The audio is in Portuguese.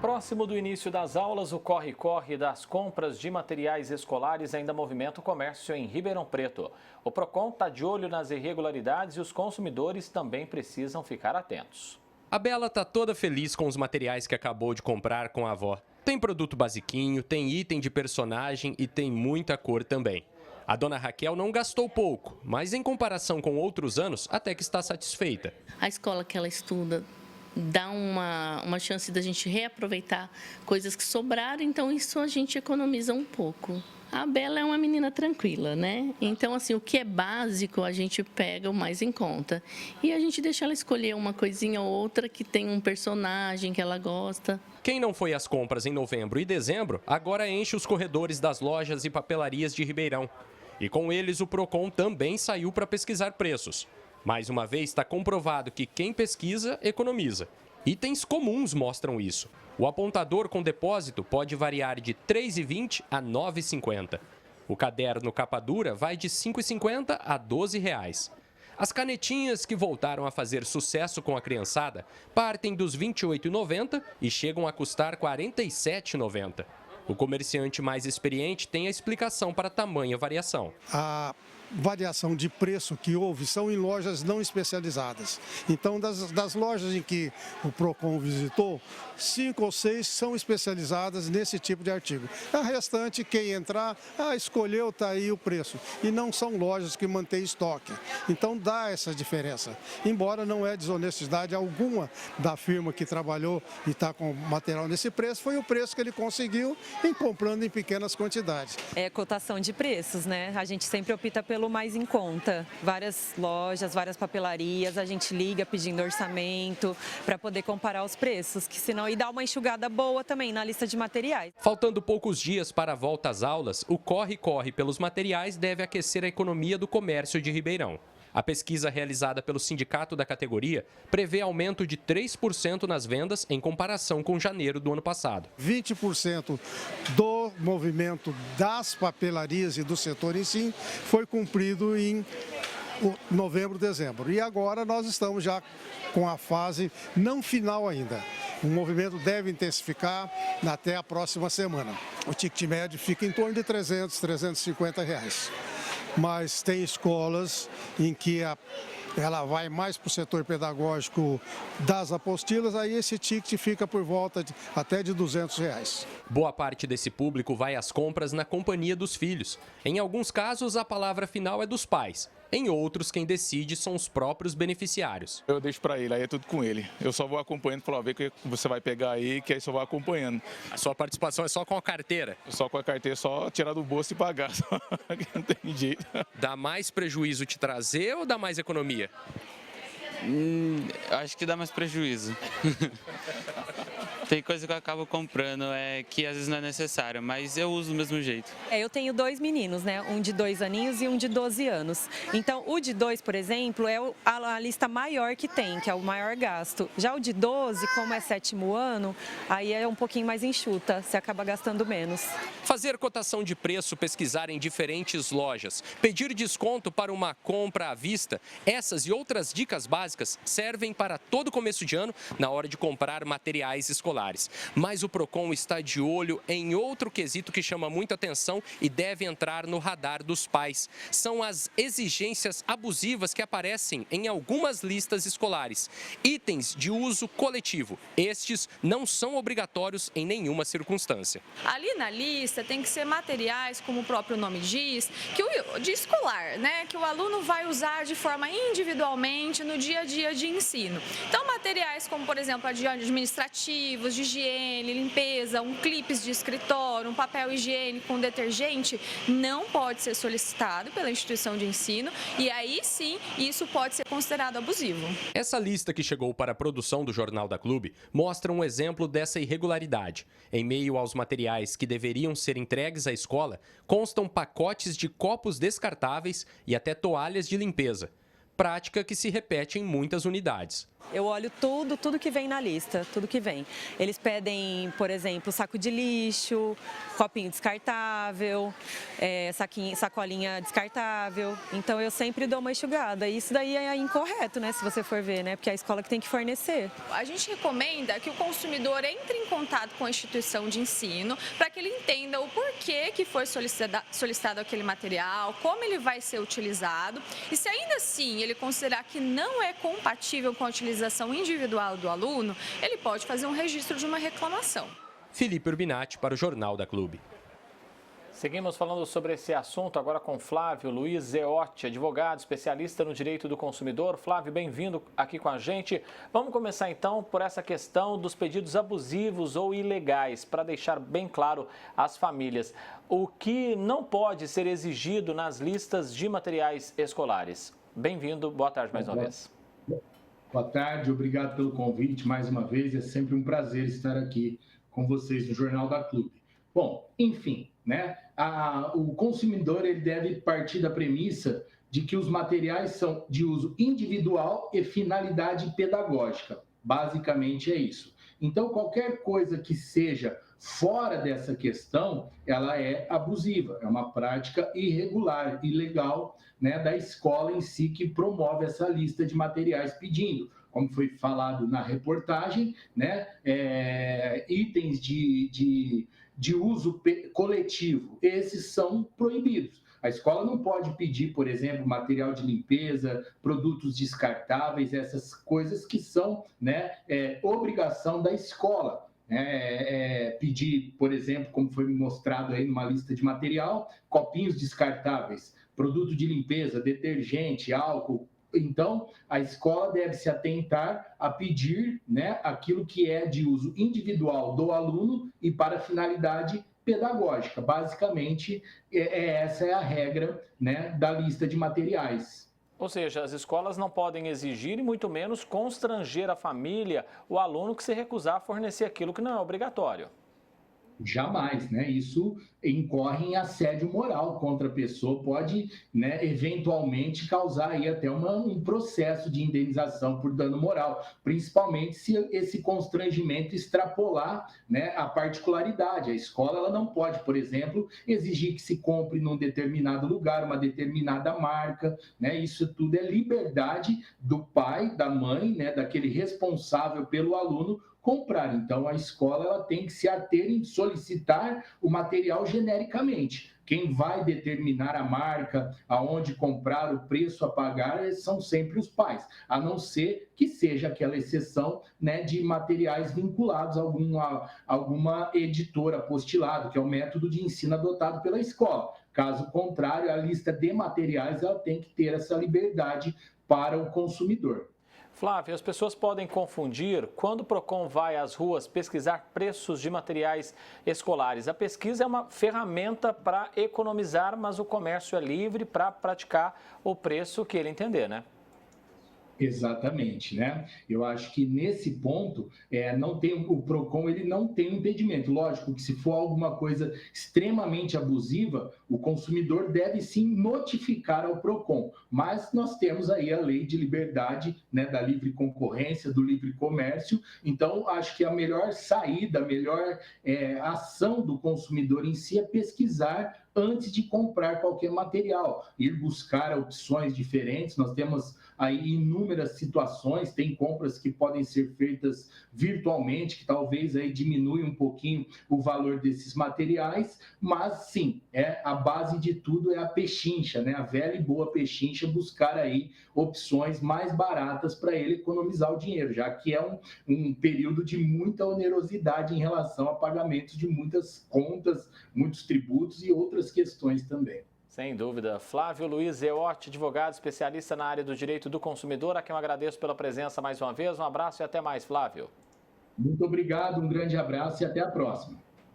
Próximo do início das aulas, o corre-corre das compras de materiais escolares ainda movimenta o comércio em Ribeirão Preto. O Procon está de olho nas irregularidades e os consumidores também precisam ficar atentos. A Bela tá toda feliz com os materiais que acabou de comprar com a avó. Tem produto basiquinho, tem item de personagem e tem muita cor também. A dona Raquel não gastou pouco, mas em comparação com outros anos, até que está satisfeita. A escola que ela estuda dá uma chance da gente reaproveitar coisas que sobraram, então isso a gente economiza um pouco. A Bela é uma menina tranquila, né? Então, assim, o que é básico a gente pega o mais em conta. E a gente deixa ela escolher uma coisinha ou outra que tem um personagem que ela gosta. Quem não foi às compras em novembro e dezembro, agora enche os corredores das lojas e papelarias de Ribeirão. E com eles o Procon também saiu para pesquisar preços. Mais uma vez está comprovado que quem pesquisa, economiza. Itens comuns mostram isso. O apontador com depósito pode variar de R$ 3,20 a R$ 9,50. O caderno capa dura vai de R$ 5,50 a R$ 12,00. As canetinhas que voltaram a fazer sucesso com a criançada partem dos R$ 28,90 e chegam a custar R$ 47,90. O comerciante mais experiente tem a explicação para tamanha variação. A variação de preço que houve são em lojas não especializadas. Então, das lojas em que o Procon visitou, 5 ou 6 são especializadas nesse tipo de artigo. A restante, quem entrar, escolheu, está aí o preço. E não são lojas que mantêm estoque. Então, dá essa diferença. Embora não é desonestidade alguma da firma que trabalhou e está com material nesse preço, foi o preço que ele conseguiu em comprando em pequenas quantidades. É cotação de preços, né? A gente sempre opta pelo mais em conta. Várias lojas, várias papelarias, a gente liga pedindo orçamento para poder comparar os preços, que senão e dá uma enxugada boa também na lista de materiais. Faltando poucos dias para a volta às aulas, o corre-corre pelos materiais deve aquecer a economia do comércio de Ribeirão. A pesquisa realizada pelo sindicato da categoria prevê aumento de 3% nas vendas em comparação com janeiro do ano passado. 20% do movimento das papelarias e do setor em si foi cumprido em novembro, dezembro. E agora nós estamos já com a fase não final ainda. O movimento deve intensificar até a próxima semana. O ticket médio fica em torno de R$ 300, R$ 350. Mas tem escolas em que ela vai mais para o setor pedagógico das apostilas, aí esse ticket fica por volta até de R$ 200. Boa parte desse público vai às compras na companhia dos filhos. Em alguns casos, a palavra final é dos pais. Em outros, quem decide são os próprios beneficiários. Eu deixo para ele, aí é tudo com ele. Eu só vou acompanhando, falar, vê o que você vai pegar aí, que aí só vou acompanhando. A sua participação é só com a carteira? Só com a carteira, só tirar do bolso e pagar, não tem jeito. Dá mais prejuízo te trazer ou dá mais economia? Acho que dá mais prejuízo. Tem coisa que eu acabo comprando que às vezes não é necessário, mas eu uso do mesmo jeito. Eu tenho 2 meninos, né? Um de 2 aninhos e um de 12 anos. Então, o de 2, por exemplo, é a lista maior que tem, que é o maior gasto. Já o de 12, como é 7º ano, aí é um pouquinho mais enxuta, você acaba gastando menos. Fazer cotação de preço, pesquisar em diferentes lojas, pedir desconto para uma compra à vista, essas e outras dicas básicas servem para todo começo de ano na hora de comprar materiais escolares. Mas o Procon está de olho em outro quesito que chama muita atenção e deve entrar no radar dos pais. São as exigências abusivas que aparecem em algumas listas escolares. Itens de uso coletivo. Estes não são obrigatórios em nenhuma circunstância. Ali na lista tem que ser materiais, como o próprio nome diz, de escolar, né? Que o aluno vai usar de forma individualmente no dia a dia de ensino. Então, materiais como, por exemplo, administrativos, de higiene, limpeza, clipes de escritório, um papel higiênico com detergente, não pode ser solicitado pela instituição de ensino e aí sim isso pode ser considerado abusivo. Essa lista que chegou para a produção do Jornal da Clube mostra um exemplo dessa irregularidade. Em meio aos materiais que deveriam ser entregues à escola, constam pacotes de copos descartáveis e até toalhas de limpeza. Prática que se repete em muitas unidades. Eu olho tudo que vem na lista, tudo que vem. Eles pedem, por exemplo, saco de lixo, copinho descartável, sacolinha descartável. Então eu sempre dou uma enxugada. E isso daí é incorreto, né? Se você for ver, né? Porque é a escola que tem que fornecer. A gente recomenda que o consumidor entre em contato com a instituição de ensino para que ele entenda o porquê que foi solicitado aquele material, como ele vai ser utilizado. E se ainda assim ele considerar que não é compatível com a utilização individual do aluno, ele pode fazer um registro de uma reclamação. Felipe Urbinati para o Jornal da Clube. Seguimos falando sobre esse assunto agora com Flávio Luiz Zeotti, advogado, especialista no direito do consumidor. Flávio, bem-vindo aqui com a gente. Vamos começar então por essa questão dos pedidos abusivos ou ilegais, para deixar bem claro às famílias o que não pode ser exigido nas listas de materiais escolares. Bem-vindo, boa tarde mais uma vez. Boa tarde, obrigado pelo convite mais uma vez. É sempre um prazer estar aqui com vocês no Jornal da Clube. Bom, enfim, né? O consumidor ele deve partir da premissa de que os materiais são de uso individual e finalidade pedagógica. Basicamente é isso. Então, qualquer coisa que seja fora dessa questão, ela é abusiva, é uma prática irregular, ilegal, né, da escola em si que promove essa lista de materiais pedindo. Como foi falado na reportagem, né, itens de uso coletivo, esses são proibidos. A escola não pode pedir, por exemplo, material de limpeza, produtos descartáveis, essas coisas que são, né, obrigação da escola. Pedir, por exemplo, como foi mostrado aí numa lista de material, copinhos descartáveis, produto de limpeza, detergente, álcool. Então, a escola deve se atentar a pedir, né, aquilo que é de uso individual do aluno e para finalidade pedagógica. Basicamente, essa é a regra, né, da lista de materiais. Ou seja, as escolas não podem exigir e muito menos constranger a família, o aluno que se recusar a fornecer aquilo que não é obrigatório. Jamais, né? Isso incorre em assédio moral contra a pessoa, pode, né, eventualmente causar aí até um processo de indenização por dano moral, principalmente se esse constrangimento extrapolar, né, a particularidade. A escola ela não pode, por exemplo, exigir que se compre num determinado lugar, uma determinada marca, né? Isso tudo é liberdade do pai, da mãe, né, daquele responsável pelo aluno comprar. Então, a escola ela tem que se ater em solicitar o material genericamente. Quem vai determinar a marca, aonde comprar, o preço a pagar, são sempre os pais, a não ser que seja aquela exceção, né, de materiais vinculados a alguma editora apostilado, que é o método de ensino adotado pela escola. Caso contrário, a lista de materiais ela tem que ter essa liberdade para o consumidor. Flávio, as pessoas podem confundir quando o PROCON vai às ruas pesquisar preços de materiais escolares. A pesquisa é uma ferramenta para economizar, mas o comércio é livre para praticar o preço que ele entender, né? Exatamente, né? Eu acho que nesse ponto o PROCON ele não tem impedimento. Lógico que se for alguma coisa extremamente abusiva, o consumidor deve sim notificar ao PROCON. Mas nós temos aí a lei de liberdade, né, da livre concorrência, do livre comércio. Então, acho que a melhor saída, a melhor ação do consumidor em si é pesquisar antes de comprar qualquer material, ir buscar opções diferentes. Nós temos aí inúmeras situações, tem compras que podem ser feitas virtualmente, que talvez aí diminui um pouquinho o valor desses materiais, mas sim, a base de tudo é a pechincha, né? A velha e boa pechincha, buscar aí opções mais baratas para ele economizar o dinheiro, já que é um período de muita onerosidade em relação a pagamentos de muitas contas, muitos tributos e outras questões também. Sem dúvida. Flávio Luiz Zeotti, advogado especialista na área do direito do consumidor, a quem eu agradeço pela presença mais uma vez. Um abraço e até mais, Flávio. Muito obrigado, um grande abraço e até a próxima.